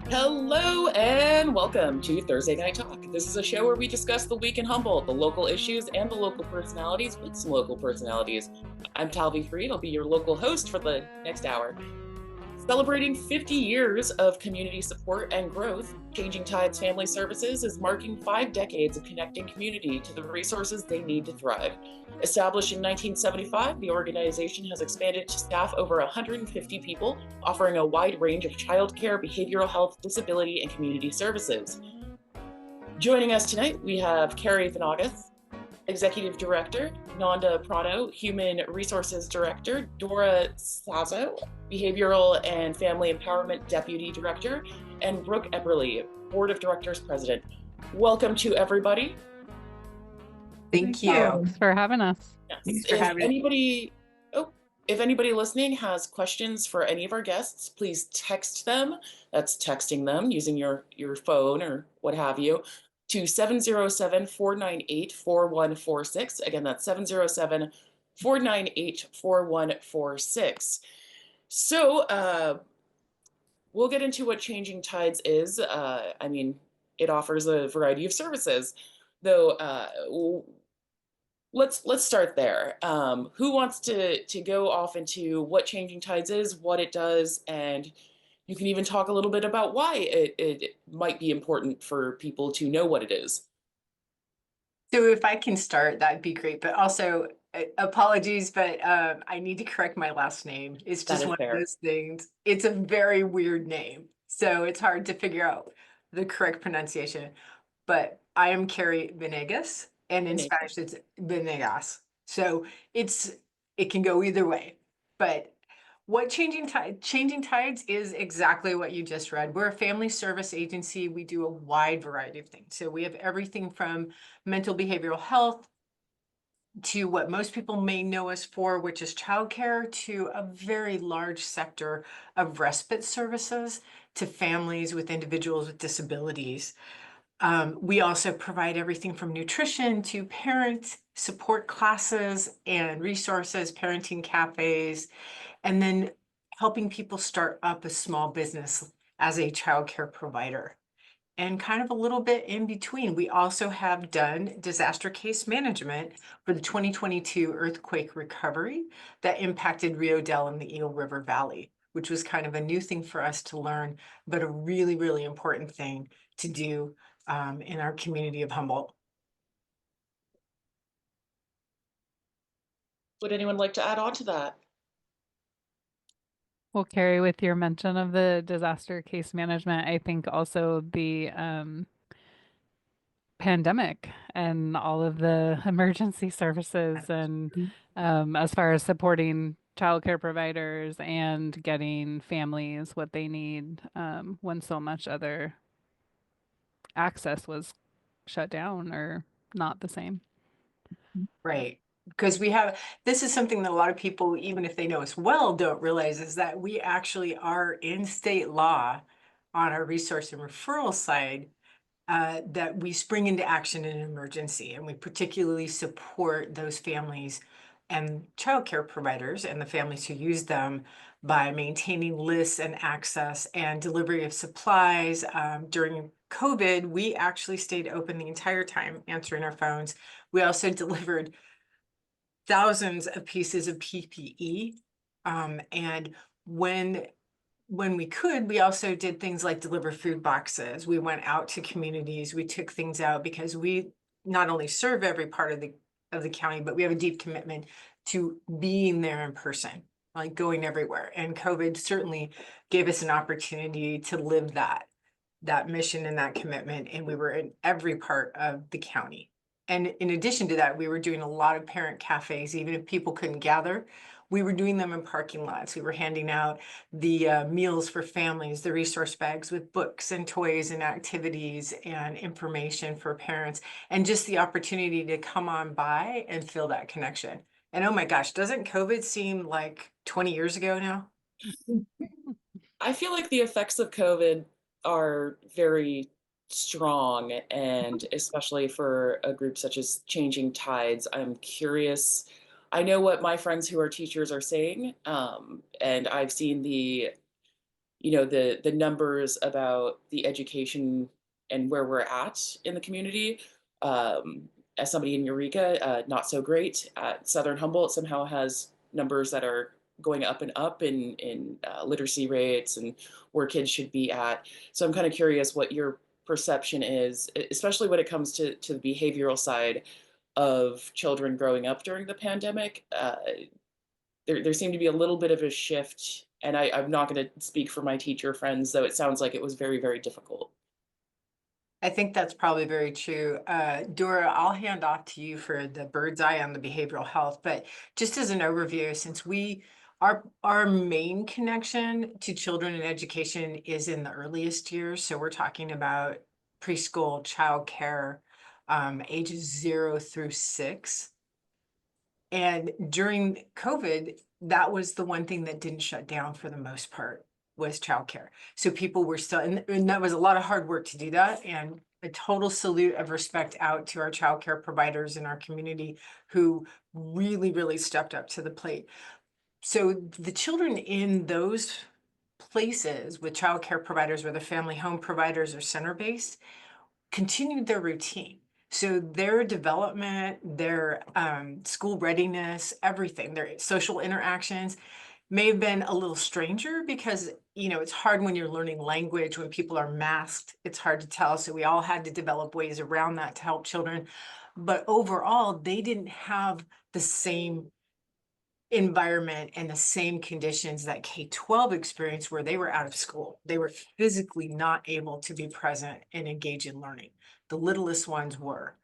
Hello and welcome to Thursday Night Talk. This is a show where we discuss the week in Humboldt, the local issues, and the local personalities with some local personalities. I'm Talvi Freed. I'll be your local host for the next hour. Celebrating 50 years of community support and growth, Changing Tides Family Services is marking 5 decades of connecting community to the resources they need to thrive. Established in 1975, the organization has expanded to staff over 150 people, offering a wide range of childcare, behavioral health, disability, and community services. Joining us tonight, we have Kerry Venegas, Executive Director, Nanda Prato, Human Resources Director, Dora Saso, Behavioral and Family Empowerment Deputy Director, and Brooke Epperly, Board of Directors President. Welcome to everybody. Thank you. Thanks for having us. Yes. Thanks for having anybody, if anybody listening has questions for any of our guests, please text them. That's texting them using your phone or what have you, to 707-498-4146. Again, that's 707-498-4146. So we'll get into what Changing Tides is. It offers a variety of services, though. Let's start there. Who wants to go off into what Changing Tides is, what it does, and you can even talk a little bit about why it might be important for people to know what it is. So if I can start, that'd be great. But also, apologies, but I need to correct my last name. It's just one of those things. It's a very weird name, so it's hard to figure out the correct pronunciation. But I am Kerry Venegas, and in Spanish it's Venegas. So it can go either way. But what Changing Tides is exactly what you just read. We're a family service agency. We do a wide variety of things. So we have everything from mental behavioral health to what most people may know us for, which is childcare, to a very large sector of respite services to families with individuals with disabilities. We also provide everything from nutrition to parent support classes and resources, parenting cafes, and then helping people start up a small business as a childcare provider. And kind of a little bit in between, we also have done disaster case management for the 2022 earthquake recovery that impacted Rio Dell and the Eel River Valley, which was kind of a new thing for us to learn, but a really, really important thing to do in our community of Humboldt. Would anyone like to add on to that? Well, Kerry, with your mention of the disaster case management, I think also the pandemic and all of the emergency services and as far as supporting childcare providers and getting families what they need when so much other access was shut down or not the same. Right. Because this is something that a lot of people, even if they know us well, don't realize is that we actually are in state law on our resource and referral side that we spring into action in an emergency. And we particularly support those families and childcare providers and the families who use them by maintaining lists and access and delivery of supplies. During COVID, we actually stayed open the entire time, answering our phones. We also delivered thousands of pieces of PPE. And when we could, we also did things like deliver food boxes. We went out to communities. We took things out because we not only serve every part of the county, but we have a deep commitment to being there in person, like going everywhere. And COVID certainly gave us an opportunity to live that mission and that commitment. And we were in every part of the county. And in addition to that, we were doing a lot of parent cafes, even if people couldn't gather. we were doing them in parking lots. We were handing out the meals for families, the resource bags with books and toys and activities and information for parents, and just the opportunity to come on by and feel that connection. And oh my gosh, doesn't COVID seem like 20 years ago now? I feel like the effects of COVID are very strong, and especially for a group such as Changing Tides, I'm curious. I know what my friends who are teachers are saying, and I've seen the numbers about the education and where we're at in the community. As somebody in Eureka, not so great. Southern Humboldt somehow has numbers that are going up and up in literacy rates and where kids should be at. So I'm kind of curious what your perception is, especially when it comes to the behavioral side of children growing up during the pandemic. There seemed to be a little bit of a shift, and I'm not going to speak for my teacher friends, though it sounds like it was very, very difficult. I think that's probably very true. Dora, I'll hand off to you for the bird's eye on the behavioral health, but just as an overview, since our main connection to children and education is in the earliest years, so we're talking about preschool, childcare, ages 0 through 6. And during COVID, that was the one thing that didn't shut down for the most part, was childcare. So people were still, and that was a lot of hard work to do that. And a total salute of respect out to our childcare providers in our community who really, really stepped up to the plate. So the children in those places with childcare providers, whether family home providers or center-based, continued their routine. So their development, their school readiness, everything, their social interactions may have been a little stranger because, it's hard when you're learning language, when people are masked, it's hard to tell. So we all had to develop ways around that to help children. But overall, they didn't have the same environment and the same conditions that K-12 experienced where they were out of school. They were physically not able to be present and engage in learning. The littlest ones were.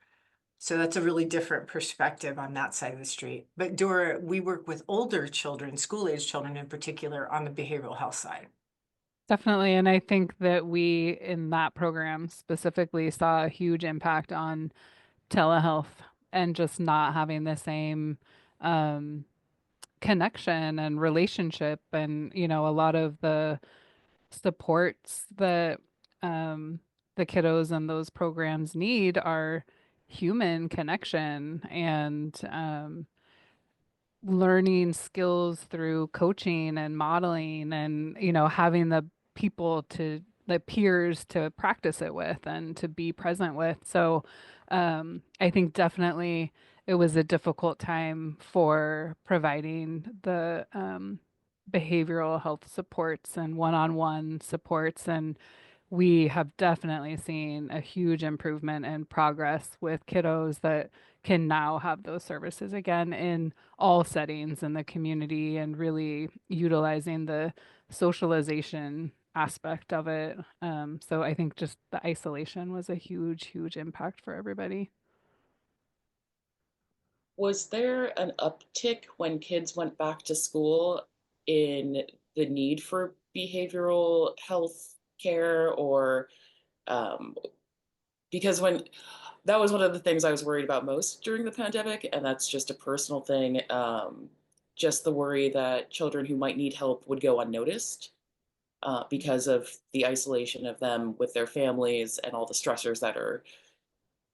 So that's a really different perspective on that side of the street. But Dora, we work with older children, school-age children in particular, on the behavioral health side. Definitely. And I think that we, in that program specifically, saw a huge impact on telehealth and just not having the same um, connection and relationship. And, a lot of the supports that um, the kiddos in those programs need are human connection and learning skills through coaching and modeling and, having the peers to practice it with and to be present with. So I think definitely it was a difficult time for providing the behavioral health supports and one-on-one supports. And we have definitely seen a huge improvement and progress with kiddos that can now have those services again in all settings in the community and really utilizing the socialization aspect of it. So I think just the isolation was a huge, huge impact for everybody. Was there an uptick when kids went back to school in the need for behavioral health care, or um, because when that was one of the things I was worried about most during the pandemic, and that's just a personal thing. Just the worry that children who might need help would go unnoticed because of the isolation of them with their families and all the stressors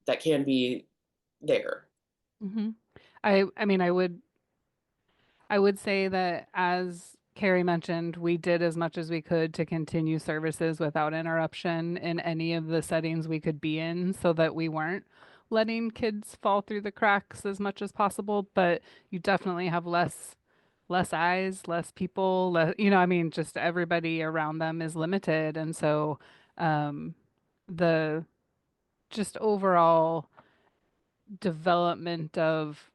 that can be there. hmm I mean, I would say that, as Kerry mentioned, we did as much as we could to continue services without interruption in any of the settings we could be in so that we weren't letting kids fall through the cracks as much as possible. But you definitely have less eyes, less people, I mean, just everybody around them is limited. And so um, the just overall development of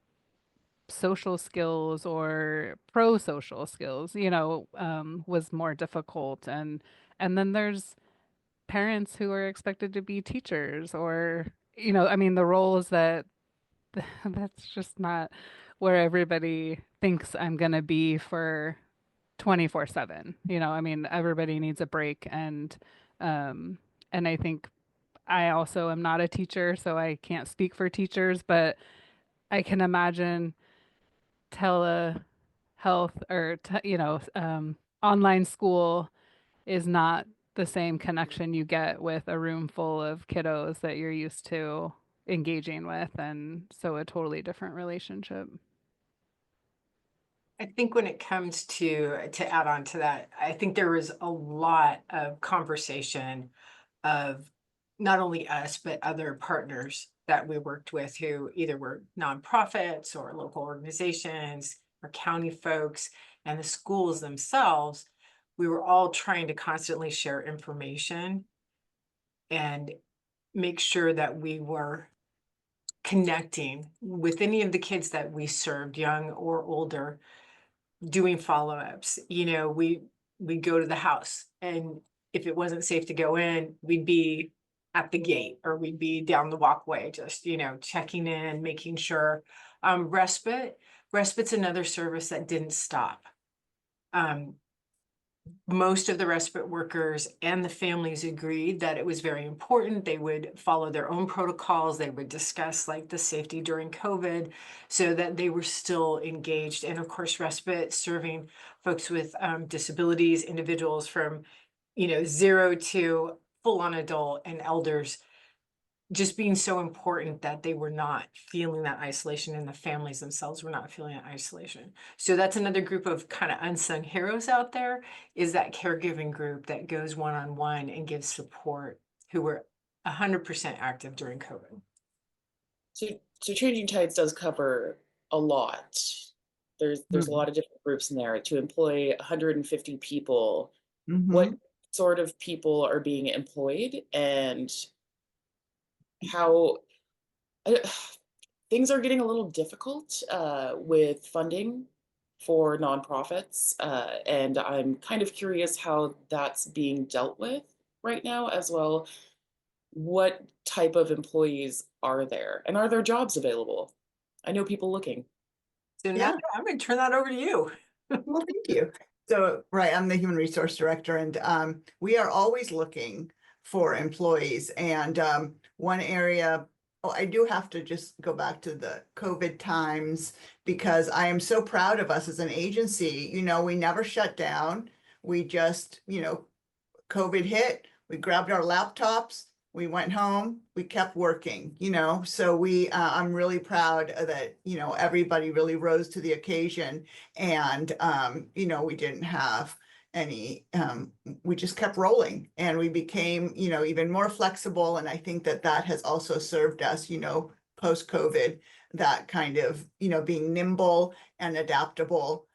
social skills or pro-social skills, was more difficult. And then there's parents who are expected to be teachers or, I mean, the roles that that's just not where everybody thinks I'm going to be for 24/7. I mean, everybody needs a break, um and I think I also am not a teacher, so I can't speak for teachers, but I can imagine telehealth or online school is not the same connection you get with a room full of kiddos that you're used to engaging with, and so a totally different relationship. I think when it comes to add on to that, I think there was a lot of conversation of not only us, but other partners that we worked with who either were nonprofits or local organizations or county folks and the schools themselves. We were all trying to constantly share information and make sure that we were connecting with any of the kids that we served, young or older, doing follow-ups. We'd go to the house, and if it wasn't safe to go in, we'd be at the gate or we'd be down the walkway, just, checking in, making sure. Respite's another service that didn't stop. Most of the respite workers and the families agreed that it was very important. They would follow their own protocols. They would discuss like the safety during COVID so that they were still engaged. And of course, respite serving folks with disabilities, individuals from, 0 to full on adult and elders, just being so important that they were not feeling that isolation and the families themselves were not feeling that isolation. So that's another group of kind of unsung heroes out there, is that caregiving group that goes one-on-one and gives support, who were 100% active during COVID. So Changing Tides does cover a lot. There's a lot of different groups in there. To employ 150 people, what sort of people are being employed, and how things are getting a little difficult with funding for nonprofits, and I'm kind of curious how that's being dealt with right now as well. What type of employees are there, and are there jobs available? I know people looking. So Nanda, I'm going to turn that over to you. Well, thank you. So, right, I'm the human resource director, and we are always looking for employees. And one area, I do have to just go back to the COVID times, because I am so proud of us as an agency. We never shut down. We just, COVID hit, we grabbed our laptops, we went home, we kept working, so I'm really proud that, everybody really rose to the occasion, and, we didn't have any, we just kept rolling, and we became, even more flexible. And I think that has also served us, post-COVID, that kind of, being nimble and adaptable,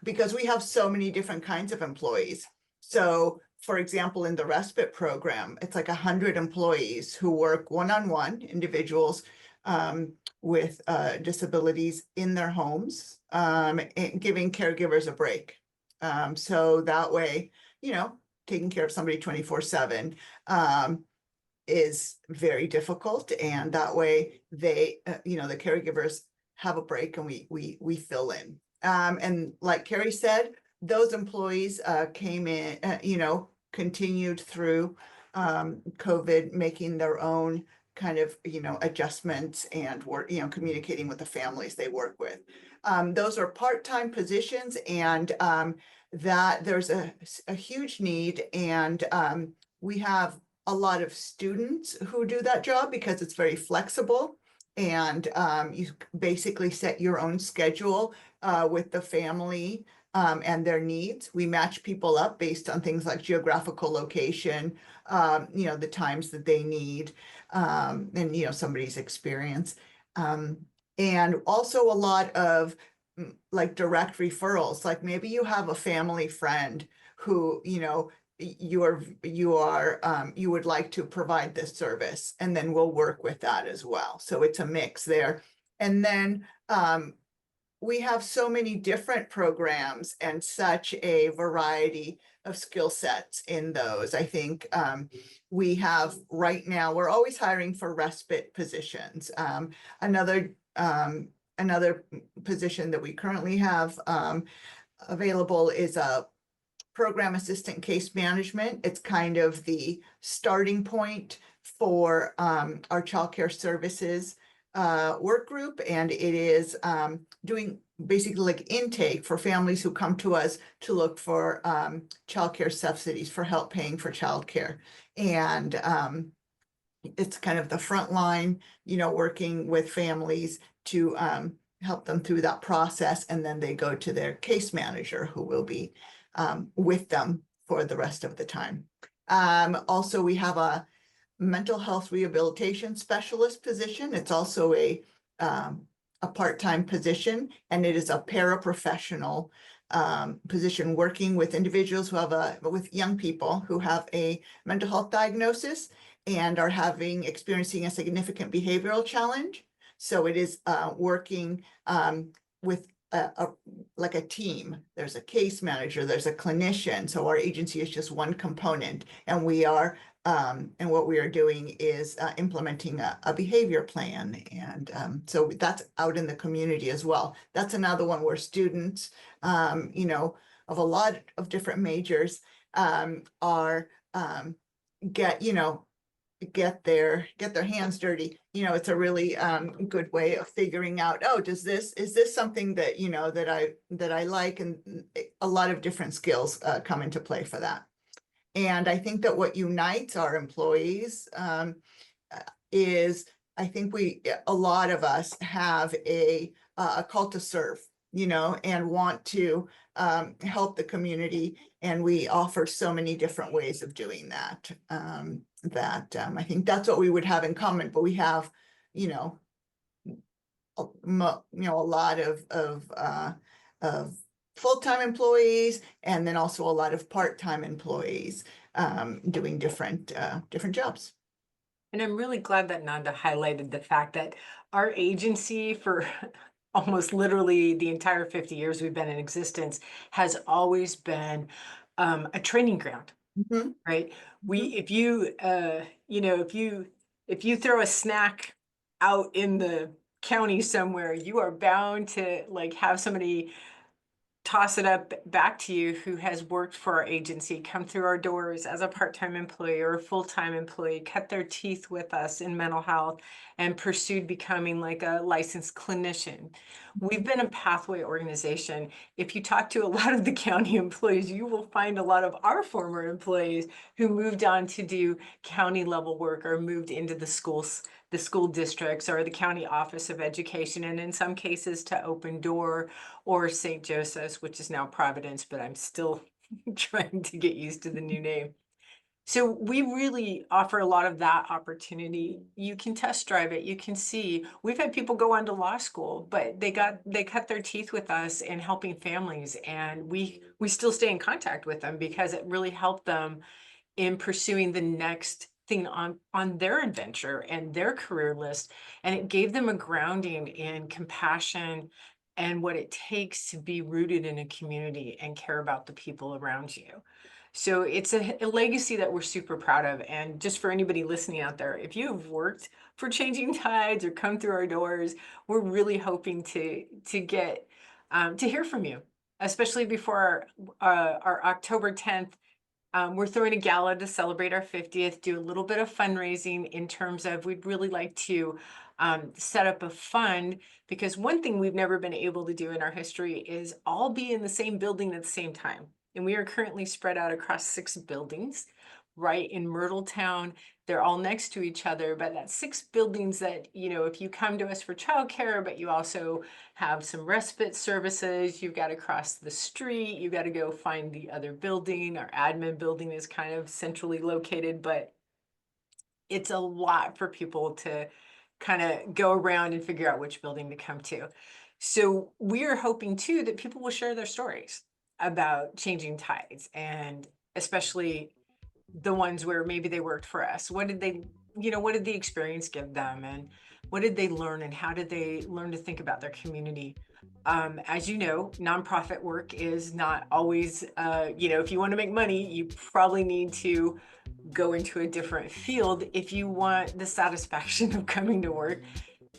because we have so many different kinds of employees. So, for example, in the respite program, it's like 100 employees who work one-on-one, individuals with disabilities in their homes, and giving caregivers a break. So that way, taking care of somebody 24/7 is very difficult. And that way they, the caregivers have a break, and we fill in. And like Kerry said, those employees came in, continued through COVID, making their own kind of, adjustments and work, communicating with the families they work with. Those are part-time positions, and that there's a huge need. And we have a lot of students who do that job because it's very flexible. And you basically set your own schedule with the family and their needs. We match people up based on things like geographical location, the times that they need, and, somebody's experience. And also a lot of like direct referrals, like maybe you have a family friend who, you would like to provide this service, and then we'll work with that as well. So it's a mix there. And then we have so many different programs and such a variety of skill sets in those. I think we have right now, we're always hiring for respite positions. Another another position that we currently have available is a program assistant case management. It's kind of the starting point for our childcare services work group, and it is doing basically like intake for families who come to us to look for childcare subsidies for help paying for childcare. And it's kind of the front line, working with families to help them through that process. And then they go to their case manager, who will be with them for the rest of the time. Also, we have a mental health rehabilitation specialist position. It's also a part-time position, and it is a paraprofessional position working with individuals who have with young people who have a mental health diagnosis and are experiencing a significant behavioral challenge. So it is working with like a team. There's a case manager, there's a clinician. So our agency is just one component, and we are and what we are doing is implementing a behavior plan. And so that's out in the community as well. That's another one where students, of a lot of different majors are get their hands dirty. It's a really good way of figuring out, oh, is this something that that I like? And a lot of different skills come into play for that. And I think that what unites our employees is, I think a lot of us have a call to serve, and want to help the community. And we offer so many different ways of doing that. I think that's what we would have in common. But we have, a lot of full-time employees, and then also a lot of part-time employees doing different jobs. And I'm really glad that Nanda highlighted the fact that our agency, for almost literally the entire 50 years we've been in existence, has always been a training ground, right? If you throw a snack out in the county somewhere, you are bound to have somebody toss it up back to you who has worked for our agency, come through our doors as a part-time employee or a full-time employee, cut their teeth with us in mental health, and pursued becoming like a licensed clinician. We've been a pathway organization. If you talk to a lot of the county employees, you will find a lot of our former employees who moved on to do county level work or moved into the schools, the school districts, or the county office of education, and in some cases to Open Door or St. Joseph's, which is now Providence, but I'm still trying to get used to the new name. So we really offer a lot of that opportunity. You can test drive it. You can see. We've had people go on to law school, but they cut their teeth with us in helping families, and we still stay in contact with them because it really helped them in pursuing the next thing on their adventure and their career list. And it gave them a grounding in compassion and what it takes to be rooted in a community and care about the people around you. So it's a legacy that we're super proud of. And just for anybody listening out there, if you have worked for Changing Tides or come through our doors, we're really hoping to get to hear from you, especially before our October 10th. We're throwing a gala to celebrate our 50th, do a little bit of fundraising in terms of, we'd really like to set up a fund, because one thing we've never been able to do in our history is all be in the same building at the same time. And we are currently spread out across 6 buildings right in Myrtletown. They're all next to each other, but that's 6 buildings that, if you come to us for childcare, but you also have some respite services, you've got to cross the street, you've got to go find the other building. Our admin building is kind of centrally located, but it's a lot for people to kind of go around and figure out which building to come to. So we are hoping too that people will share their stories about Changing Tides, and especially the ones where maybe they worked for us. What did the experience give them, and what did they learn, and how did they learn to think about their community? As you know, nonprofit work is not always, if you want to make money, you probably need to go into a different field. If you want the satisfaction of coming to work,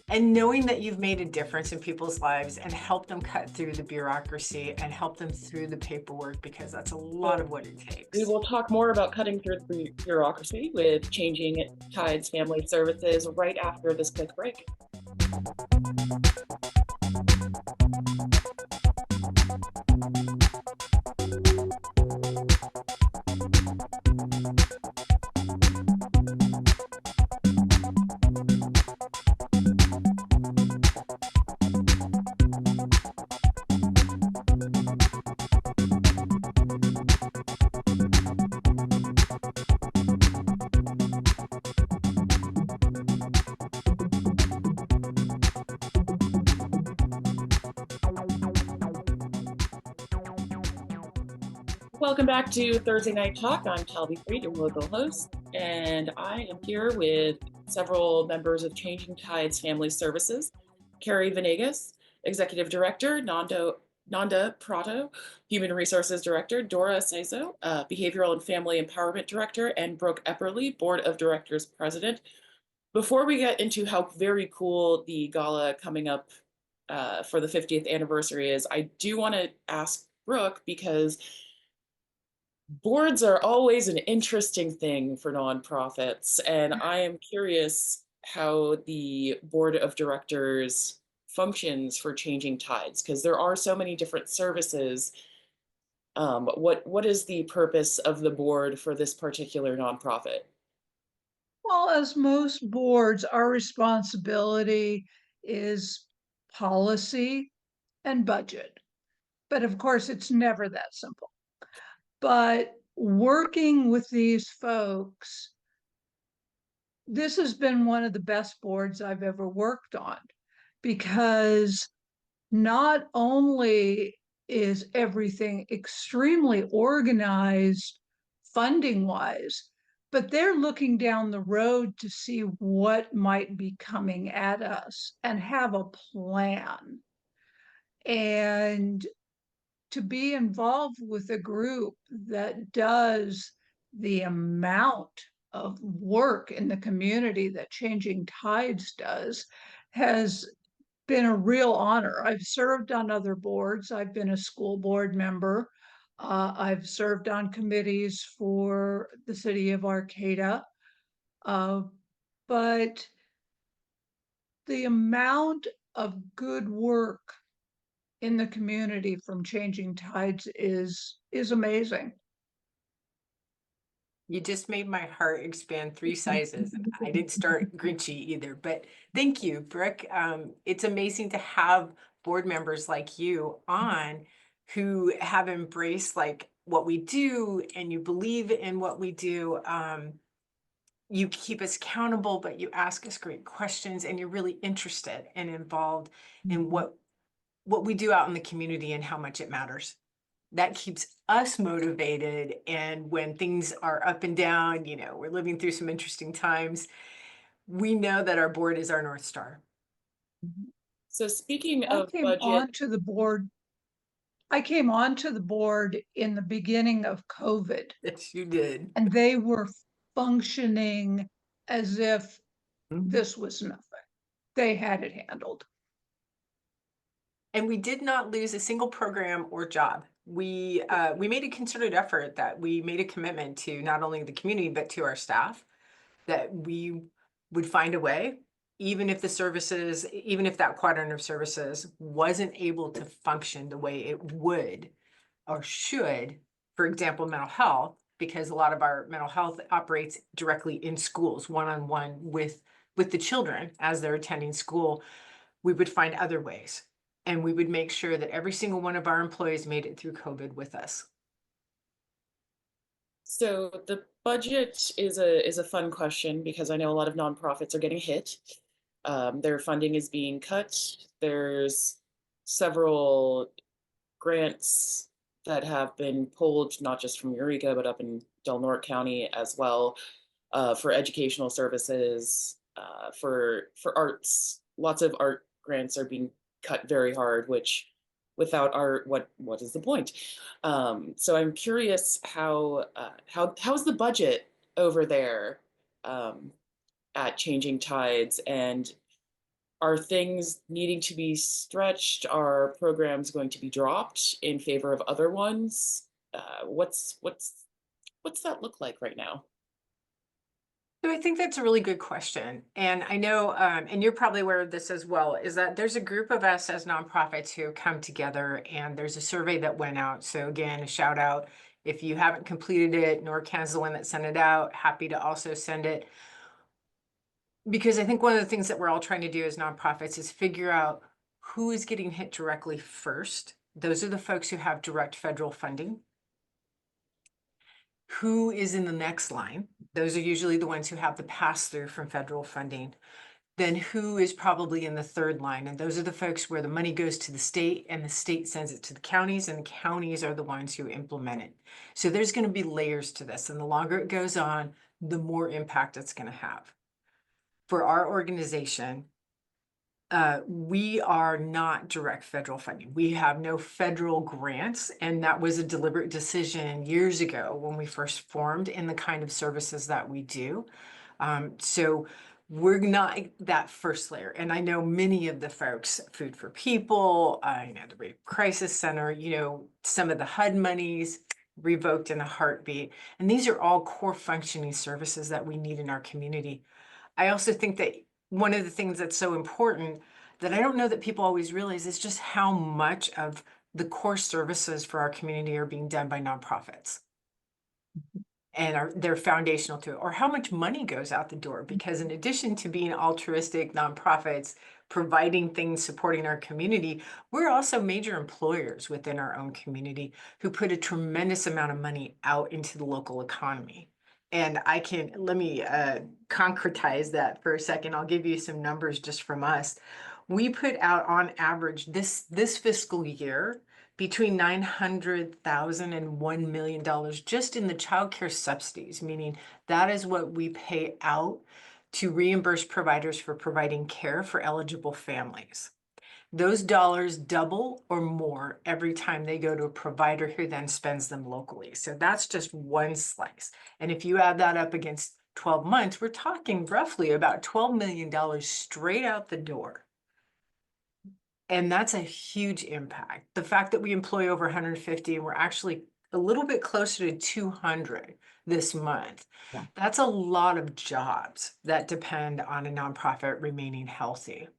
And knowing that you've made a difference in people's lives and helped them cut through the bureaucracy and help them through the paperwork, because that's a lot of what it takes. We will talk more about cutting through the bureaucracy with Changing Tides Family Services right after this quick break. Welcome back to Thursday Night Talk. I'm Talvi, your local host, and I am here with several members of Changing Tides Family Services. Kerry Venegas, Executive Director, Nanda Prato, Human Resources Director, Dora Saso, Behavioral and Family Empowerment Director, and Brooke Epperly, Board of Directors President. Before we get into how very cool the gala coming up for the 50th anniversary is, I do want to ask Brooke, because boards are always an interesting thing for nonprofits, and I am curious how the board of directors functions for Changing Tides, because there are so many different services. What is the purpose of the board for this particular nonprofit? Well, as most boards, our responsibility is policy and budget. But of course, it's never that simple. But working with these folks, this has been one of the best boards I've ever worked on, because not only is everything extremely organized funding wise, but they're looking down the road to see what might be coming at us and have a plan. And to be involved with a group that does the amount of work in the community that Changing Tides does has been a real honor. I've served on other boards. I've been a school board member. I've served on committees for the city of Arcata. But the amount of good work in the community from Changing Tides is amazing. You just made my heart expand 3 sizes. I didn't start grinchy either, but thank you, Brooke. It's amazing to have board members like you on who have embraced like what we do, and you believe in what we do. You keep us accountable, but you ask us great questions, and you're really interested and involved in what we do out in the community and how much it matters. That keeps us motivated. And when things are up and down, you know, we're living through some interesting times, we know that our board is our North Star. So speaking of budget, I came onto the board in the beginning of COVID. Yes, you did. And they were functioning as if this was nothing. They had it handled. And we did not lose a single program or job. We made a concerted effort, that we made a commitment to not only the community, but to our staff, that we would find a way, even if the services, even if that quadrant of services wasn't able to function the way it would or should. For example, mental health, because a lot of our mental health operates directly in schools, one-on-one with the children as they're attending school. We would find other ways. And we would make sure that every single one of our employees made it through COVID with us. So the budget is a fun question, because I know a lot of nonprofits are getting hit. Their funding is being cut. There's several grants that have been pulled, not just from Eureka, but up in Del Norte County as well, for educational services, for arts. Lots of art grants are being cut very hard, which without art, what is the point? So I'm curious how's the budget over there at Changing Tides, and Are things needing to be stretched? Are programs going to be dropped in favor of other ones? What's that look like right now? So I think that's a really good question. And I know, and you're probably aware of this as well, is that there's a group of us as nonprofits who come together, and there's a survey that went out. So again, a shout out. If you haven't completed it, NORCAN's the one that sent it out. Happy to also send it. Because I think one of the things that we're all trying to do as nonprofits is figure out who is getting hit directly first. Those are the folks who have direct federal funding. Who is in the next line? Those are usually the ones who have the pass through from federal funding. Then who is probably in the third line? And those are the folks where the money goes to the state and the state sends it to the counties, and the counties are the ones who implement it. So there's going to be layers to this. And the longer it goes on, the more impact it's going to have. For our organization, we are not direct federal funding. We have no federal grants, and that was a deliberate decision years ago when we first formed in the kind of services that we do. So we're not that first layer. And I know many of the folks, Food for People, the Rape Crisis Center, some of the HUD monies revoked in a heartbeat. And these are all core functioning services that we need in our community. I also think that one of the things that's so important that I don't know that people always realize is just how much of the core services for our community are being done by nonprofits and they're foundational to it, or how much money goes out the door. Because in addition to being altruistic nonprofits, providing things, supporting our community, we're also major employers within our own community who put a tremendous amount of money out into the local economy. And let me concretize that for a second. I'll give you some numbers just from us. We put out on average this fiscal year between $900,000 and $1 million just in the child care subsidies, meaning that is what we pay out to reimburse providers for providing care for eligible families. Those dollars double or more every time they go to a provider who then spends them locally. So that's just one slice. And if you add that up against 12 months, we're talking roughly about $12 million straight out the door. And that's a huge impact. The fact that we employ over 150 and we're actually a little bit closer to 200 this month. Yeah. That's a lot of jobs that depend on a nonprofit remaining healthy.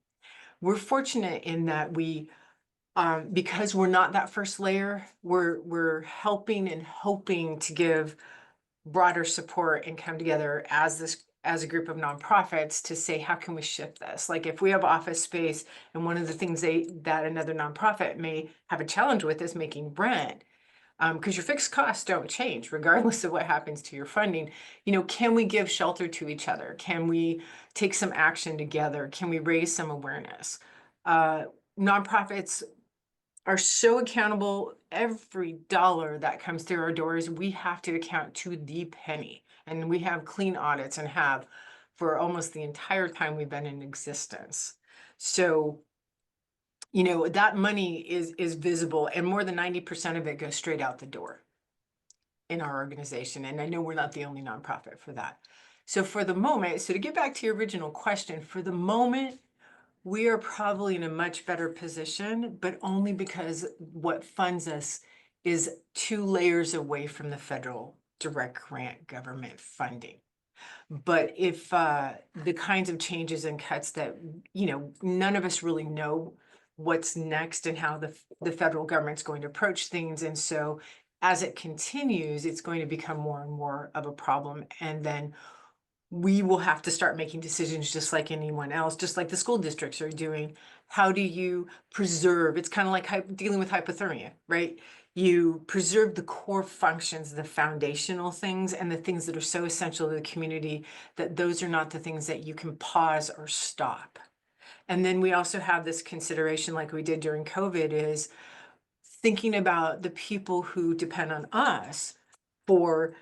We're fortunate in that we, because we're not that first layer, we're helping and hoping to give broader support and come together as a group of nonprofits to say, how can we shift this? Like if we have office space, and one of the things that another nonprofit may have a challenge with is making rent, because your fixed costs don't change regardless of what happens to your funding. Can we give shelter to each other? Can we take some action together? Can we raise some awareness? Nonprofits are so accountable. Every dollar that comes through our doors, we have to account to the penny. And we have clean audits and have for almost the entire time we've been in existence. So, that money is visible, and more than 90% of it goes straight out the door in our organization. And I know we're not the only nonprofit for that. So to get back to your original question, for the moment, we are probably in a much better position, but only because what funds us is 2 layers away from the federal direct grant government funding. But if the kinds of changes and cuts that, none of us really know what's next and how the federal government's going to approach things. And so as it continues, it's going to become more and more of a problem. And then we will have to start making decisions just like anyone else, just like the school districts are doing. How do you preserve? It's kind of like dealing with hypothermia, right? You preserve the core functions, the foundational things, and the things that are so essential to the community, that those are not the things that you can pause or stop. And then we also have this consideration, like we did during COVID, is thinking about the people who depend on us for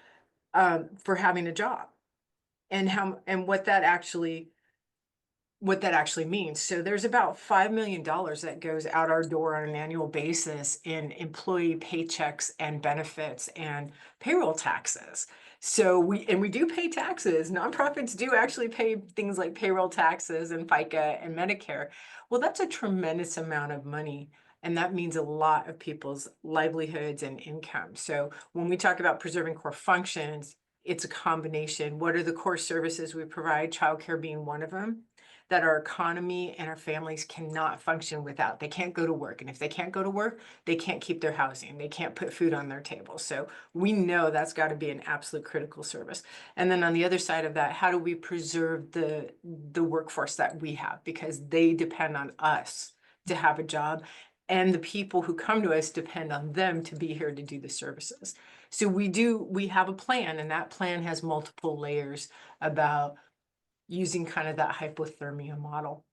having a job. And what that actually means. So there's about $5 million that goes out our door on an annual basis in employee paychecks and benefits and payroll taxes. So we do pay taxes. Nonprofits do actually pay things like payroll taxes and FICA and Medicare. Well, that's a tremendous amount of money. And that means a lot of people's livelihoods and income. So when we talk about preserving core functions, it's a combination. What are the core services we provide? Childcare being one of them, that our economy and our families cannot function without. They can't go to work. And if they can't go to work, they can't keep their housing. They can't put food on their table. So we know that's got to be an absolute critical service. And then on the other side of that, how do we preserve the workforce that we have? Because they depend on us to have a job. And the people who come to us depend on them to be here to do the services. So we have a plan, and that plan has multiple layers about using kind of that hypothermia model.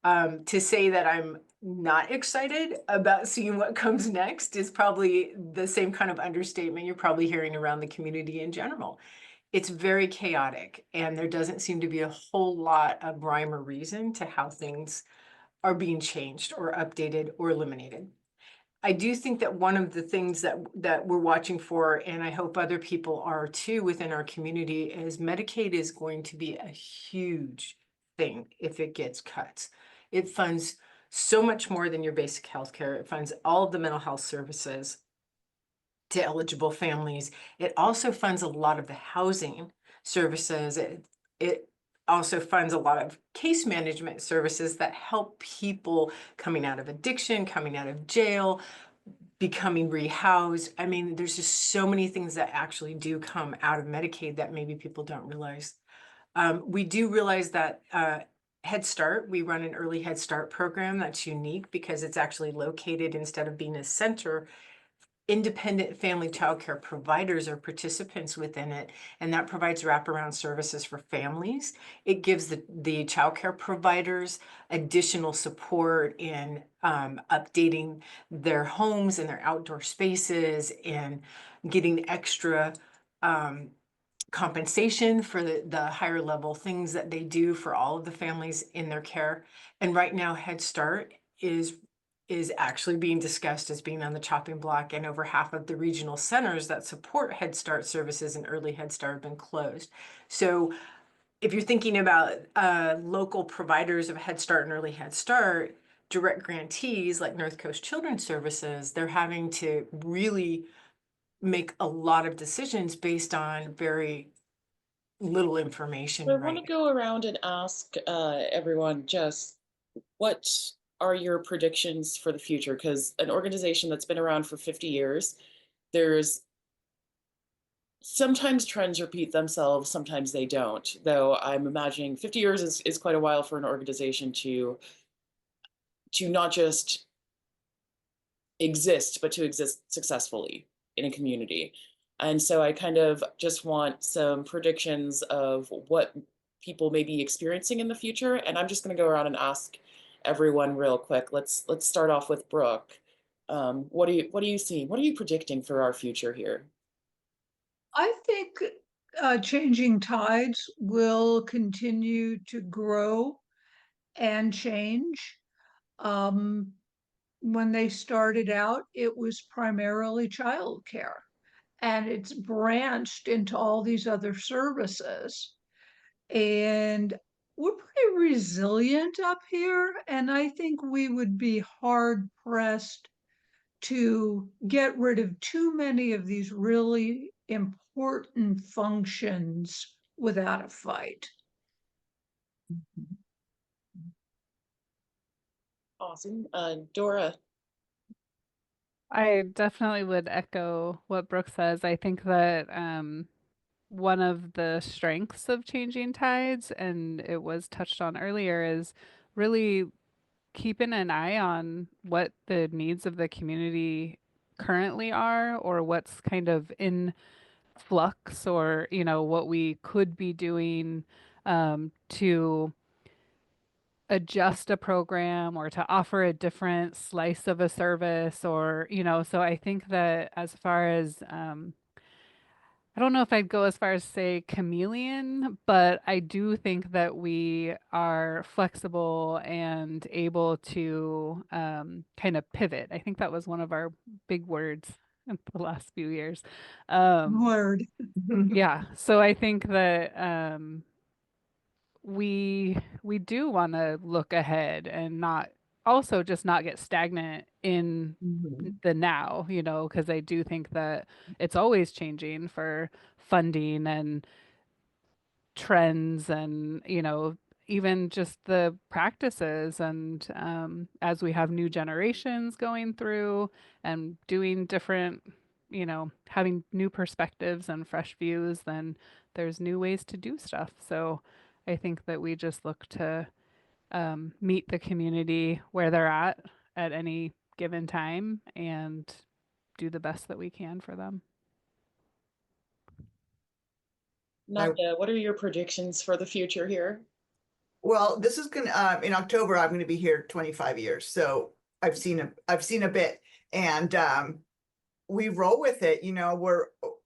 To say that I'm not excited about seeing what comes next is probably the same kind of understatement you're probably hearing around the community in general. It's very chaotic, and there doesn't seem to be a whole lot of rhyme or reason to how things are being changed or updated or eliminated. I do think that one of the things that we're watching for, and I hope other people are too within our community, is Medicaid is going to be a huge thing if it gets cut. It funds so much more than your basic health care. It funds all of the mental health services to eligible families. It also funds a lot of the housing services. It also funds a lot of case management services that help people coming out of addiction, coming out of jail, becoming rehoused. I mean, there's just so many things that actually do come out of Medicaid that maybe people don't realize. We do realize that Head Start, we run an early Head Start program that's unique because it's actually located, instead of being a center, independent family childcare providers are participants within it, and that provides wraparound services for families. It gives the childcare providers additional support in updating their homes and their outdoor spaces, and getting extra compensation for the higher level things that they do for all of the families in their care. And right now, Head Start is actually being discussed as being on the chopping block, and over half of the regional centers that support Head Start services and early Head Start have been closed. So if you're thinking about local providers of Head Start and early Head Start, direct grantees like North Coast Children's Services, they're having to really make a lot of decisions based on very little information. So I want to go around and ask everyone just what are your predictions for the future? Because an organization that's been around for 50 years, there's sometimes trends repeat themselves, sometimes they don't. Though I'm imagining 50 years is quite a while for an organization to not just exist, but to exist successfully in a community. And so I kind of just want some predictions of what people may be experiencing in the future. And I'm just going to go around and ask everyone real quick. Let's start off with Brooke. What do you see? What are you predicting for our future here? I think changing tides will continue to grow and change. Um, when they started out, it was primarily childcare, and it's branched into all these other services. And we're pretty resilient up here, and I think we would be hard pressed to get rid of too many of these really important functions without a fight. Awesome. Dora. I definitely would echo what Brooke says. I think that one of the strengths of changing tides, and it was touched on earlier, is really keeping an eye on what the needs of the community currently are, or what's kind of in flux, or what we could be doing to adjust a program or to offer a different slice of a service, or so I think that as far as I don't know if I'd go as far as say chameleon, but I do think that we are flexible and able to kind of pivot. I think that was one of our big words in the last few years. Word. Yeah, so I think that we do want to look ahead and not also just not get stagnant in the now, because I do think that it's always changing for funding and trends and, even just the practices. And as we have new generations going through and doing different, having new perspectives and fresh views, then there's new ways to do stuff. So I think that we just look to meet the community where they're at any given time and do the best that we can for them. Nanda, what are your predictions for the future here? Well, this is gonna in October, I'm gonna be here 25 years. So I've seen a bit, and we roll with it.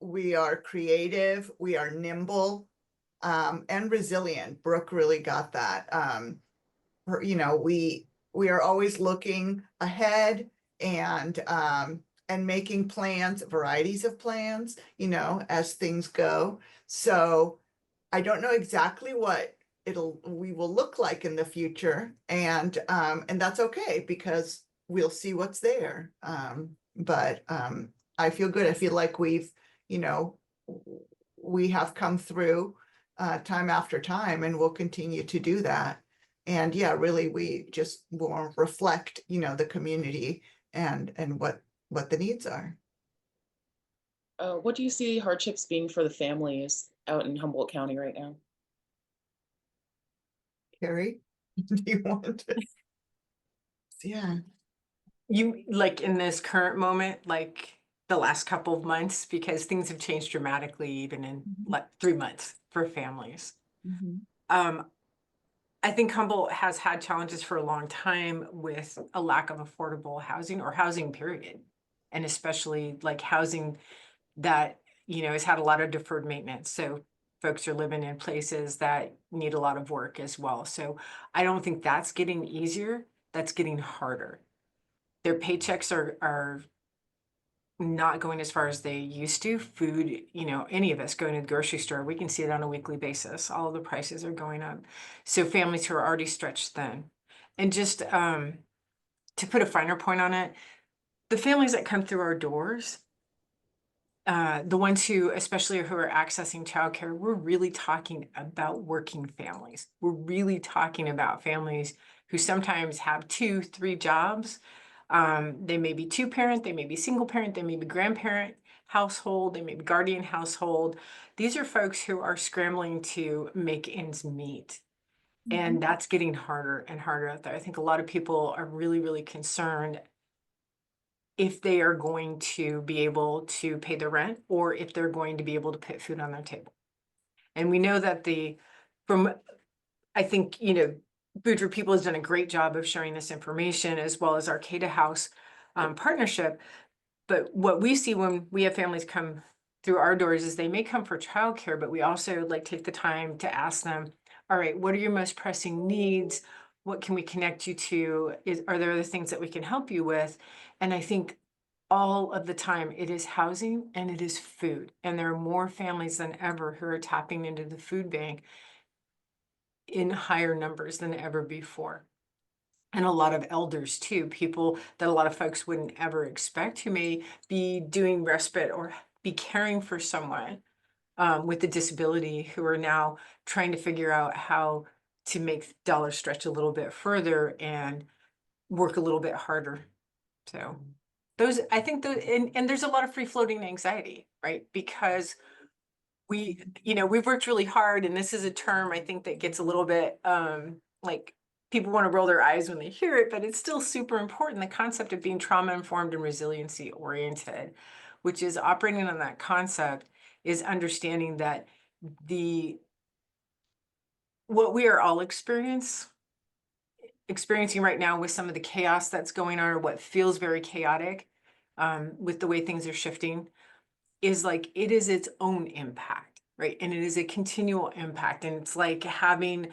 We are creative, we are nimble, and resilient. Brooke really got that. We are always looking ahead and making plans, varieties of plans, as things go. So I don't know exactly what we will look like in the future, and that's okay, because we'll see what's there. But I feel good. I feel like we have come through time after time, and we'll continue to do that. And yeah, really, we just will reflect, the community and what the needs are. What do you see hardships being for the families out in Humboldt County right now? Kerry, do you want to? Yeah. You like in this current moment, like the last couple of months, because things have changed dramatically, even in like 3 months for families. I think Humboldt has had challenges for a long time with a lack of affordable housing, or housing period, and especially like housing that has had a lot of deferred maintenance. So folks are living in places that need a lot of work as well. So I don't think that's getting easier. That's getting harder. Their paychecks are not going as far as they used to. Food, any of us going to the grocery store, we can see it on a weekly basis. All of the prices are going up. So families who are already stretched thin. And just to put a finer point on it, the families that come through our doors, the ones who, especially who are accessing childcare, we're really talking about working families. We're really talking about families who sometimes have 2, 3 jobs. They may be 2-parent, they may be single parent, they may be grandparent household, they may be guardian household. These are folks who are scrambling to make ends meet. And that's getting harder and harder out there. I think a lot of people are really, really concerned if they are going to be able to pay the rent, or if they're going to be able to put food on their table. And we know that I think, Food for People has done a great job of sharing this information, as well as Arcata House partnership. But what we see when we have families come through our doors is they may come for childcare, but we also take the time to ask them, all right, what are your most pressing needs? What can we connect you to? Are there other things that we can help you with? And I think all of the time it is housing and it is food. And there are more families than ever who are tapping into the food bank in higher numbers than ever before. And a lot of elders too, people that a lot of folks wouldn't ever expect, who may be doing respite or be caring for someone with a disability, who are now trying to figure out how to make dollars stretch a little bit further and work a little bit harder. So I think and there's a lot of free floating anxiety, right? Because we've worked really hard, and this is a term I think that gets a little bit people want to roll their eyes when they hear it, but it's still super important. The concept of being trauma informed and resiliency oriented, which is operating on that concept, is understanding that what we are all experiencing right now with some of the chaos that's going on, or what feels very chaotic with the way things are shifting, is it is its own impact, right? And it is a continual impact. And it's like having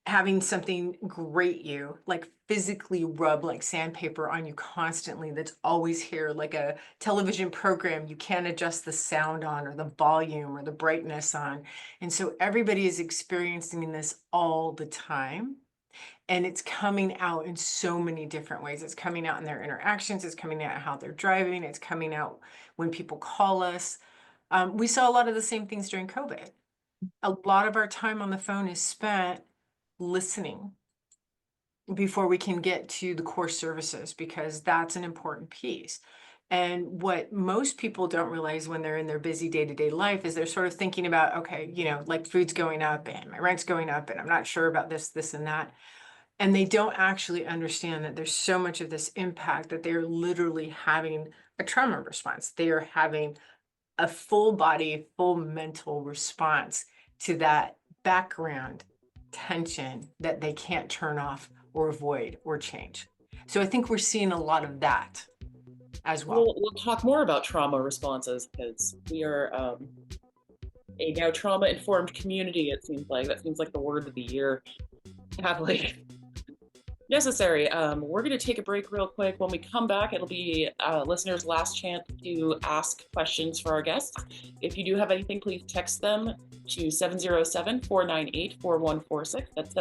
having something grate you, like physically rub like sandpaper on you constantly, that's always here, like a television program you can't adjust the sound on or the volume or the brightness on. And so everybody is experiencing this all the time. And it's coming out in so many different ways. It's coming out in their interactions, it's coming out how they're driving, it's coming out when people call us. We saw a lot of the same things during COVID. A lot of our time on the phone is spent listening before we can get to the core services, because that's an important piece. And what most people don't realize when they're in their busy day-to-day life is they're sort of thinking about, okay, like food's going up and my rent's going up and I'm not sure about this and that. And they don't actually understand that there's so much of this impact that they're literally having a trauma response. They are having a full body, full mental response to that background tension that they can't turn off or avoid or change. So I think we're seeing a lot of that as well. We'll talk more about trauma responses because we are a now trauma-informed community, it seems like. That seems like the word of the year. Happily necessary. We're going to take a break real quick. When we come back, it'll be listeners' last chance to ask questions for our guests. If you do have anything, please text them to 707-498-4146. That's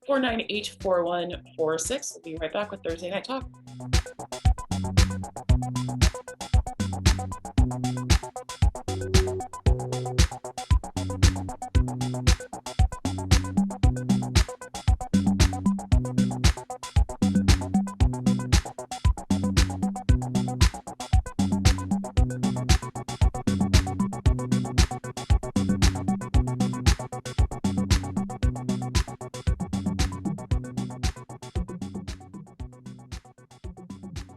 707-498-4146. We'll be right back with Thursday Night Talk.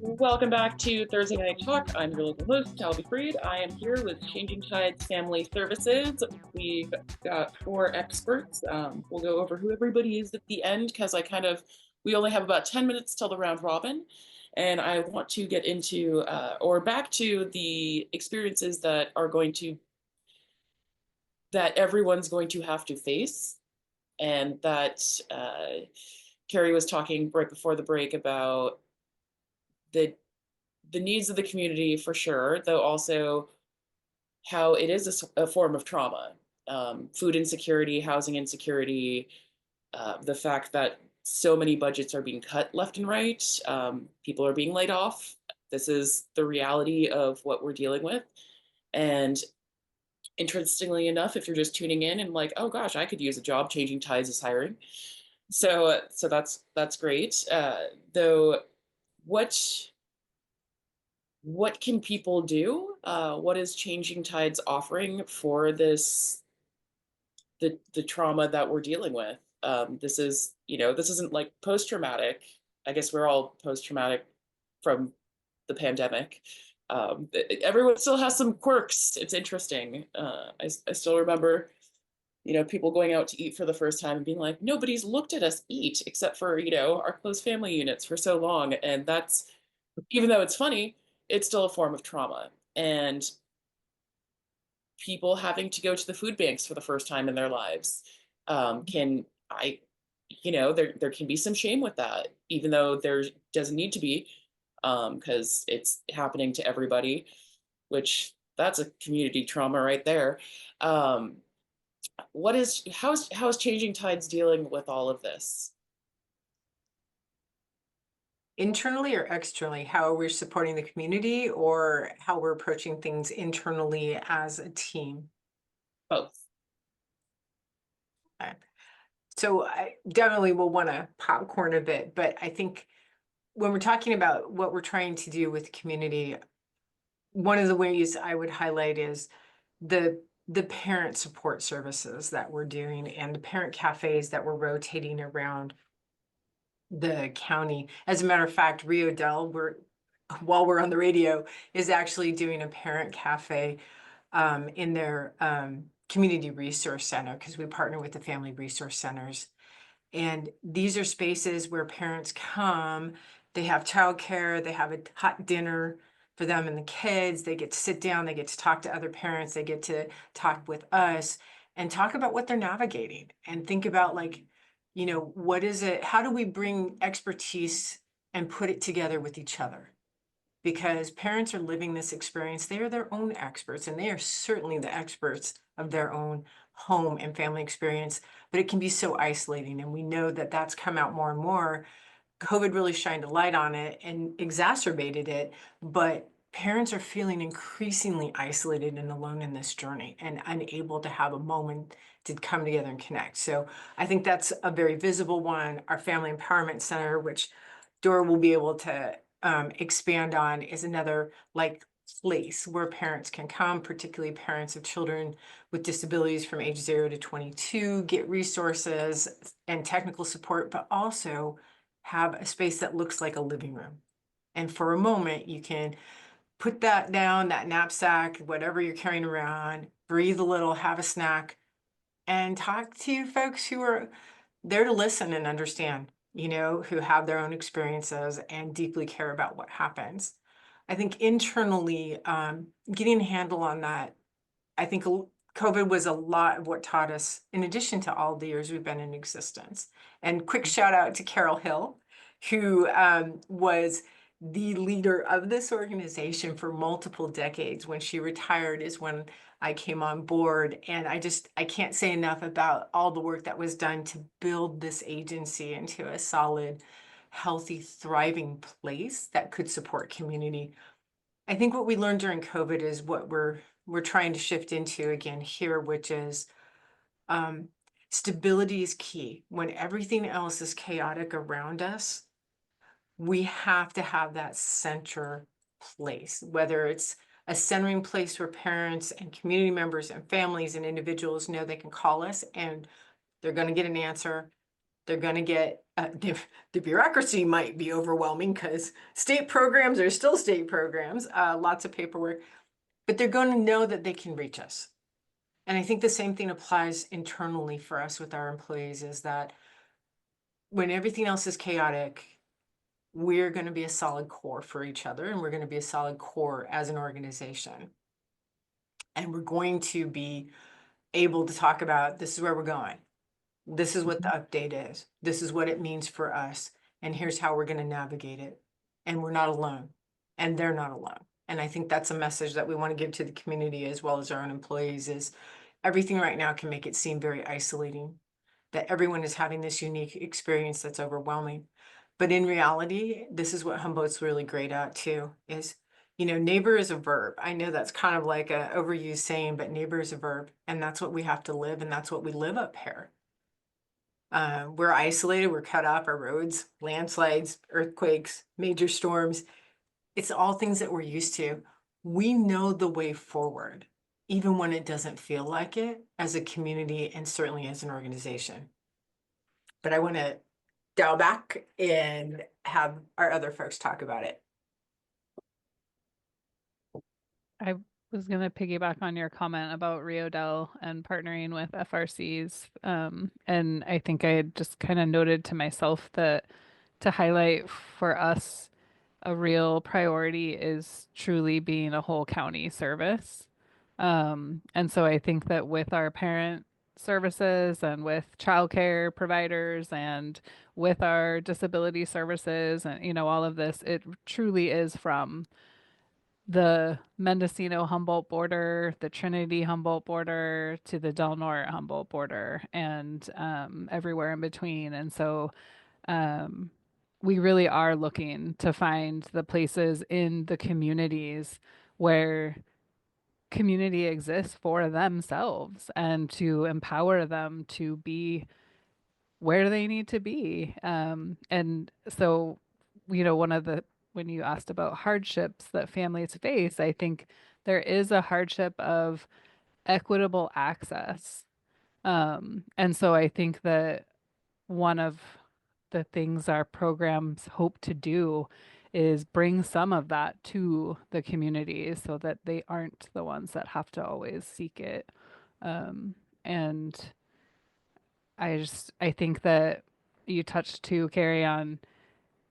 Welcome back to Thursday Night Talk. I'm your local host, Talvi Freed. I am here with Changing Tides Family Services. We've got 4 experts. We'll go over who everybody is at the end because we only have about 10 minutes till the round robin. And I want to get into back to the experiences that everyone's going to have to face. And that Kerry was talking right before the break about the needs of the community for sure, though also how it is a form of trauma. Food insecurity, housing insecurity, the fact that so many budgets are being cut left and right, people are being laid off. This is the reality of what we're dealing with. And interestingly enough, if you're just tuning in and like, oh gosh, I could use a job, Changing Tides is hiring. So that's great. Though what can people do? What is Changing Tides offering for the trauma that we're dealing with? This isn't like post-traumatic. I guess we're all post-traumatic from the pandemic. Everyone still has some quirks. It's interesting. I still remember, people going out to eat for the first time and being like, nobody's looked at us eat except for, our close family units for so long. And that's, even though it's funny, it's still a form of trauma. And people having to go to the food banks for the first time in their lives there can be some shame with that, even though there doesn't need to be, because it's happening to everybody, which that's a community trauma right there. How is Changing Tides dealing with all of this? Internally or externally, how we're supporting the community or how we're approaching things internally as a team? Both. Okay. So I definitely will want to popcorn a bit, but I think when we're talking about what we're trying to do with community, one of the ways I would highlight is the parent support services that we're doing and the parent cafes that we're rotating around the county. As a matter of fact, Rio Del, while we're on the radio, is actually doing a parent cafe in their community resource center, because we partner with the family resource centers. And these are spaces where parents come, they have childcare, they have a hot dinner for them and the kids, they get to sit down, they get to talk to other parents, they get to talk with us. and talk about what they're navigating and think about like, you know, what is it? How do we bring expertise and put it together with each other? Because parents are living this experience. They are their own experts, and they are certainly the experts of their own home and family experience, but it can be so isolating. And we know that that's come out more and more. COVID really shined a light on it and exacerbated it, but parents are feeling increasingly isolated and alone in this journey and unable to have a moment to come together and connect. So I think that's a very visible one. Our Family Empowerment Center, which Dora will be able to expand on, is another like place where parents can come, particularly parents of children with disabilities from age 0 to 22, get resources and technical support, but also have a space that looks like a living room. And for a moment, you can put that down, that knapsack, whatever you're carrying around, breathe a little, have a snack, and talk to folks who are there to listen and understand, you know, who have their own experiences and deeply care about what happens. I think internally, getting a handle on that, I think COVID was a lot of what taught us, in addition to all the years we've been in existence. And quick shout out to Carol Hill, who was the leader of this organization for multiple decades. When she retired is when I came on board. And I can't say enough about all the work that was done to build this agency into a solid, healthy, thriving place that could support community. I think what we learned during COVID is what we're trying to shift into again here, which is stability is key. When everything else is chaotic around us, we have to have that center place, whether it's a centering place where parents and community members and families and individuals know they can call us and they're going to get an answer. They're going to get, the bureaucracy might be overwhelming because state programs are still state programs, lots of paperwork, but they're going to know that they can reach us. And I think the same thing applies internally for us with our employees, is that when everything else is chaotic, we're going to be a solid core for each other, and we're going to be a solid core as an organization. And we're going to be able to talk about, this is where we're going. This is what the update is. This is what it means for us. And here's how we're going to navigate it. And we're not alone. And they're not alone. And I think that's a message that we want to give to the community as well as our own employees, is everything right now can make it seem very isolating, that everyone is having this unique experience that's overwhelming. But in reality, this is what Humboldt's really great at too, is, you know, neighbor is a verb. I know that's kind of like an overused saying, but neighbor is a verb. And that's what we have to live. And that's what we live up here. We're isolated, we're cut off, our roads, landslides, earthquakes, major storms. It's all things that we're used to. We know the way forward, even when it doesn't feel like it, as a community and certainly as an organization. But I want to dial back and have our other folks talk about it. I was going to piggyback on your comment about Rio Del and partnering with FRCs. And I think I had just kind of noted to myself that to highlight for us, a real priority is truly being a whole county service. And so I think that with our parent services and with childcare providers and with our disability services and, you know, all of this, it truly is from the Mendocino Humboldt border, the Trinity Humboldt border to the Del Norte Humboldt border, and everywhere in between. And so we really are looking to find the places in the communities where community exists for themselves and to empower them to be where they need to be. And so, you know, when you asked about hardships that families face, I think there is a hardship of equitable access. And so I think that one of the things our programs hope to do is bring some of that to the communities so that they aren't the ones that have to always seek it. And I think that you touched to Kerry on,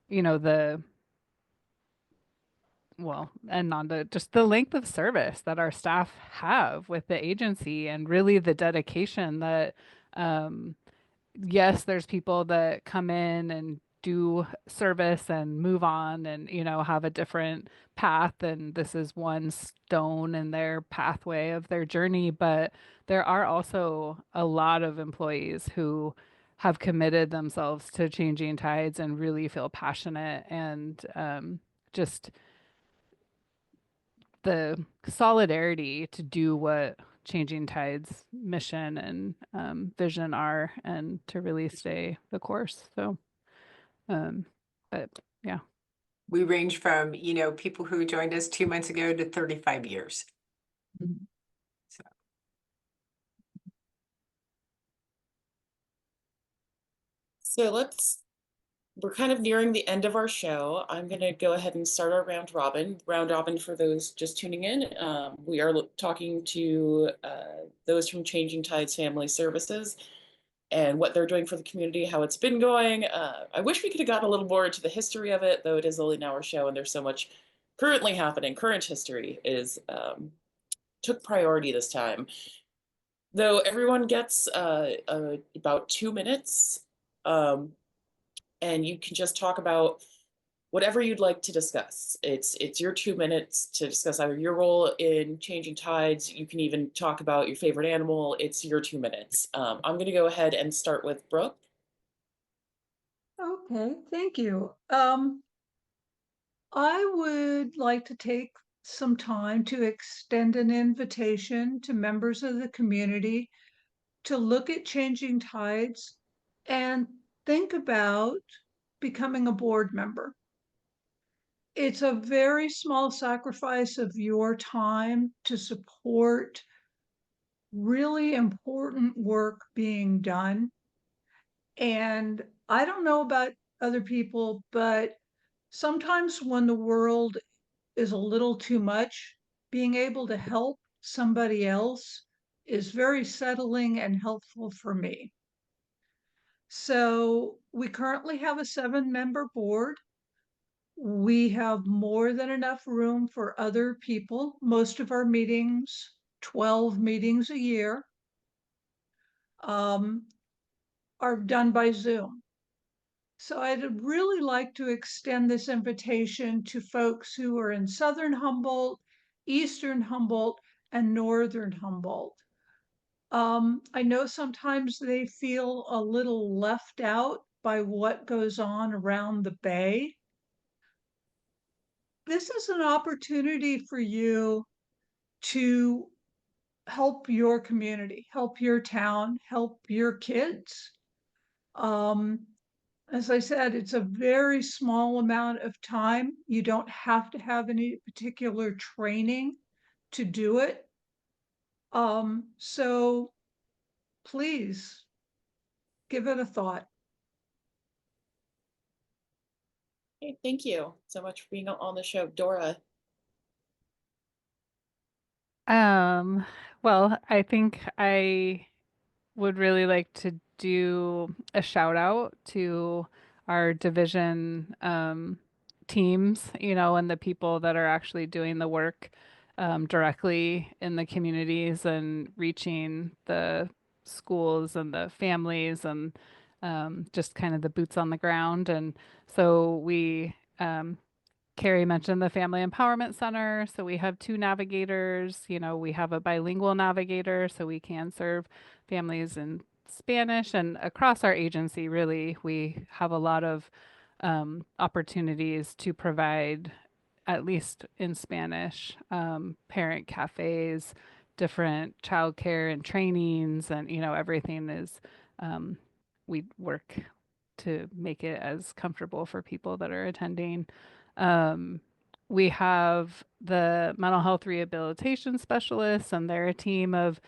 you know, well, and Nanda, just the length of service that our staff have with the agency and really the dedication that, um, yes, there's people that come in and do service and move on and, have a different path. And this is one stone in their pathway of their journey. But there are also a lot of employees who have committed themselves to changing tides and really feel passionate and just the solidarity to do what Changing Tides mission and vision are, and to really stay the course. So, um, but yeah. We range from, people who joined us 2 months ago to 35 years. So. We're kind of nearing the end of our show. I'm going to go ahead and start our round robin. Round robin for those just tuning in. We are talking to those from Changing Tides Family Services and what they're doing for the community, how it's been going. I wish we could have gotten a little more into the history of it, though it is only an hour show and there's so much currently happening. Current history took priority this time. Though everyone gets about 2 minutes. And you can just talk about whatever you'd like to discuss. It's your 2 minutes to discuss either your role in Changing Tides. You can even talk about your favorite animal. It's your 2 minutes. I'm going to go ahead and start with Brooke. Okay, thank you. I would like to take some time to extend an invitation to members of the community to look at Changing Tides and think about becoming a board member. It's a very small sacrifice of your time to support really important work being done. And I don't know about other people, but sometimes when the world is a little too much, being able to help somebody else is very settling and helpful for me. So we currently have a 7-member board. We have more than enough room for other people. Most of our meetings, 12 meetings a year, are done by Zoom. So I'd really like to extend this invitation to folks who are in Southern Humboldt, Eastern Humboldt, and Northern Humboldt. I know sometimes they feel a little left out by what goes on around the Bay. This is an opportunity for you to help your community, help your town, help your kids. As I said, it's a very small amount of time. You don't have to have any particular training to do it. So please give it a thought. Okay, thank you so much for being on the show. Dora. Well, I think I would really like to do a shout out to our division teams, and the people that are actually doing the work directly in the communities and reaching the schools and the families and just kind of the boots on the ground. And so Kerry mentioned the Family Empowerment Center. So we have 2 navigators. We have a bilingual navigator, so we can serve families in Spanish. And across our agency, really, we have a lot of opportunities to provide, at least in Spanish, parent cafes, different childcare and trainings, and everything is. We work to make it as comfortable for people that are attending. Um, we have the mental health rehabilitation specialists, and they're a team of,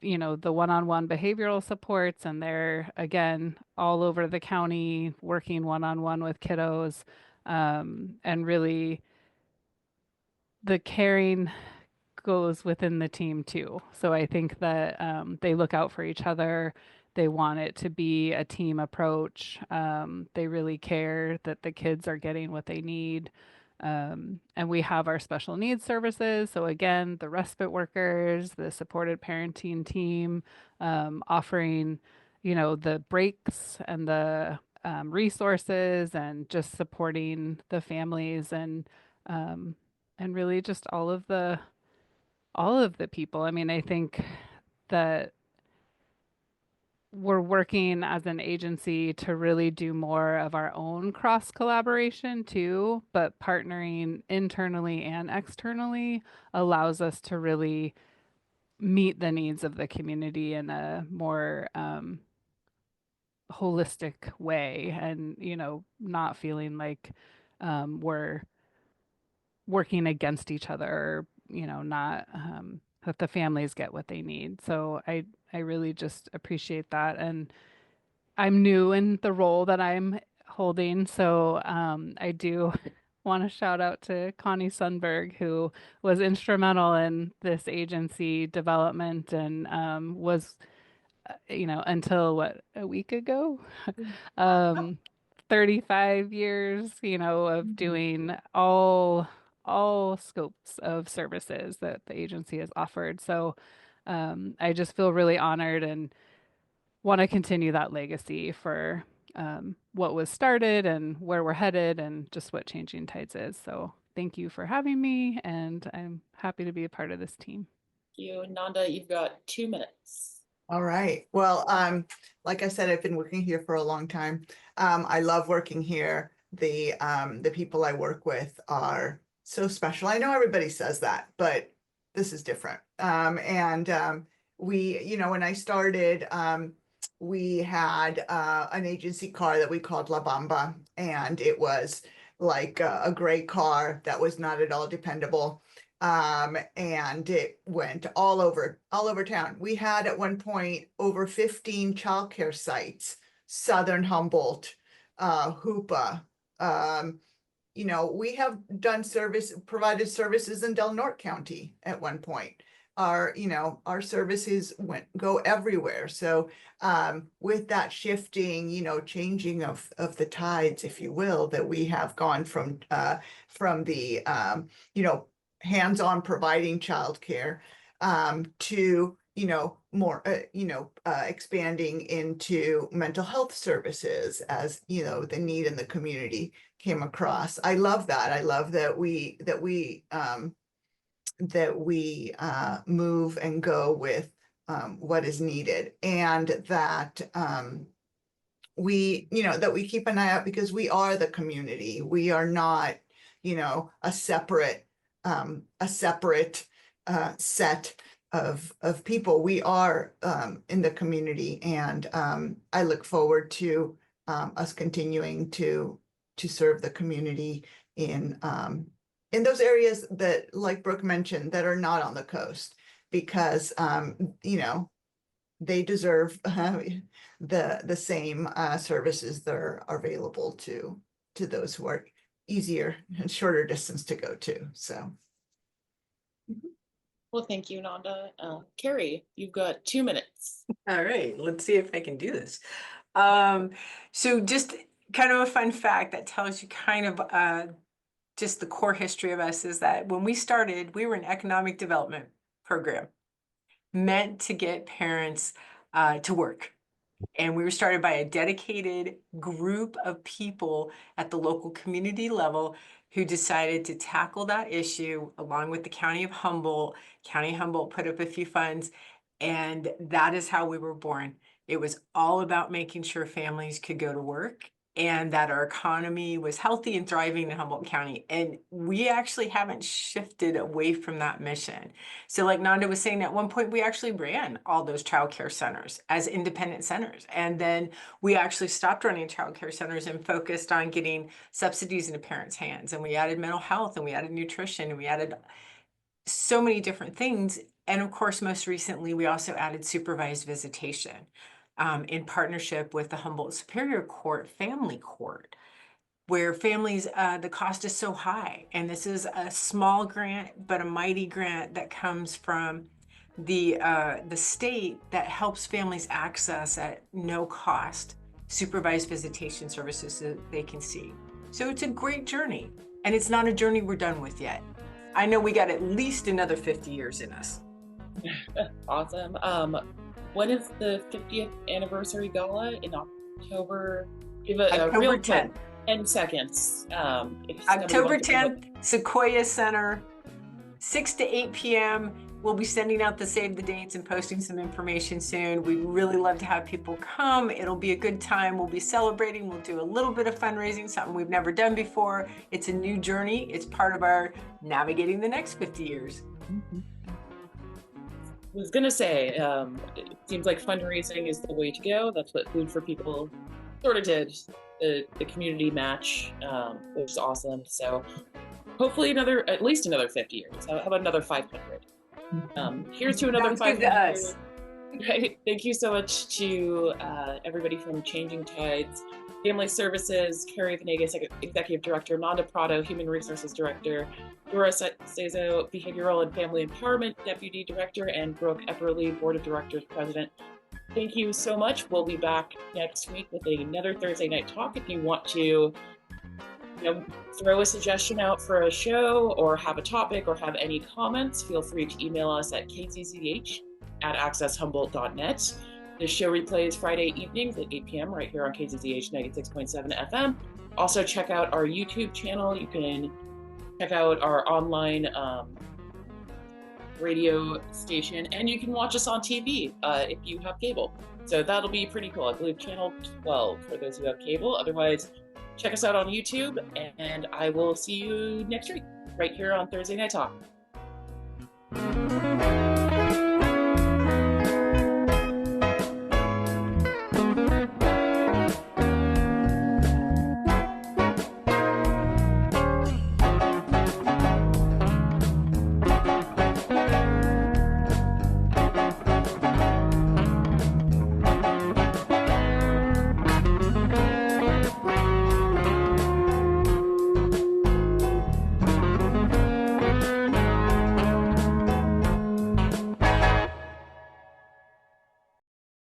the one-on-one behavioral supports, and they're, again, all over the county working one-on-one with kiddos. And really, the caring goes within the team too. So I think that they look out for each other. They want it to be a team approach. They really care that the kids are getting what they need. And we have our special needs services. So again, the respite workers, the supported parenting team, offering, the breaks and the resources and just supporting the families and really just all of the people. I mean, I think that we're working as an agency to really do more of our own cross collaboration too, but partnering internally and externally allows us to really meet the needs of the community in a more holistic way, and not feeling like we're working against each other, or, not that the families get what they need. So I really just appreciate that. And I'm new in the role that I'm holding, so I do want to shout out to Connie Sundberg, who was instrumental in this agency development and was, until a week ago, um, 35 years, of doing all scopes of services that the agency has offered. So I just feel really honored and want to continue that legacy for what was started and where we're headed and just what Changing Tides is. So thank you for having me, and I'm happy to be a part of this team. Thank you. Nanda, you've got 2 minutes. All right. Well, like I said, I've been working here for a long time. I love working here. The people I work with are so special. I know everybody says that, but this is different. We, when I started, we had an agency car that we called La Bamba, and it was like a gray car that was not at all dependable. And it went all over town. We had at one point over 15 childcare sites, Southern Humboldt, Hoopa. We have provided services in Del Norte County at one point. Our services go everywhere. So with that shifting, changing of the tides, if you will, that we have gone from the hands-on providing childcare to more expanding into mental health services as the need in the community came across. I love that. I love that we move and go with what is needed, and that we keep an eye out, because we are the community. We are not a separate set of people. We are in the community, and I look forward to us continuing to serve the community in those areas that, like Brooke mentioned, that are not on the coast, because they deserve the same services that are available to those who are easier and shorter distance to go to. So. Well, thank you, Nanda. Kerry, you've got 2 minutes. All right, let's see if I can do this. So just kind of a fun fact that tells you kind of just the core history of us is that when we started, we were an economic development program meant to get parents to work. And we were started by a dedicated group of people at the local community level who decided to tackle that issue along with the County of Humboldt. County of Humboldt put up a few funds, and that is how we were born. It was all about making sure families could go to work and that our economy was healthy and thriving in Humboldt County. And we actually haven't shifted away from that mission. So like Nanda was saying, at one point, we actually ran all those childcare centers as independent centers. And then we actually stopped running childcare centers and focused on getting subsidies into parents' hands. And we added mental health, and we added nutrition, and we added so many different things. And of course, most recently, we also added supervised visitation. In partnership with the Humboldt Superior Court Family Court, where families, the cost is so high. And this is a small grant, but a mighty grant that comes from the state that helps families access at no cost supervised visitation services so that they can see. So it's a great journey. And it's not a journey we're done with yet. I know we got at least another 50 years in us. Awesome. When is the 50th anniversary gala? In October? Give a real 10th. 10 seconds. October 10th, Sequoia Center, 6 to 8 p.m. We'll be sending out the save the dates and posting some information soon. We'd really love to have people come. It'll be a good time. We'll be celebrating. We'll do a little bit of fundraising, something we've never done before. It's a new journey. It's part of our navigating the next 50 years. I was gonna say, it seems like fundraising is the way to go. That's what Food for People sort of did, the community match, which is awesome. So hopefully at least another 50 years. How about another 500? Here's to another 500. Right. Thank you so much to everybody from Changing Tides, Family Services, Kerry, Venegas, Executive Director, Nanda, Prato, Human Resources Director, Dora Saso, Behavioral and Family Empowerment Deputy Director, and Brooke Epperly, Board of Directors President. Thank you so much. We'll be back next week with another Thursday Night Talk. If you want to throw a suggestion out for a show or have a topic or have any comments, feel free to email us at kzzh@accesshumboldt.net. The show replays Friday evenings at 8 p.m. right here on KZZH 96.7 FM. Also check out our YouTube channel. You can check out our online radio station, and you can watch us on TV if you have cable. So that'll be pretty cool. I believe channel 12 for those who have cable. Otherwise, check us out on YouTube, and I will see you next week right here on Thursday Night Talk.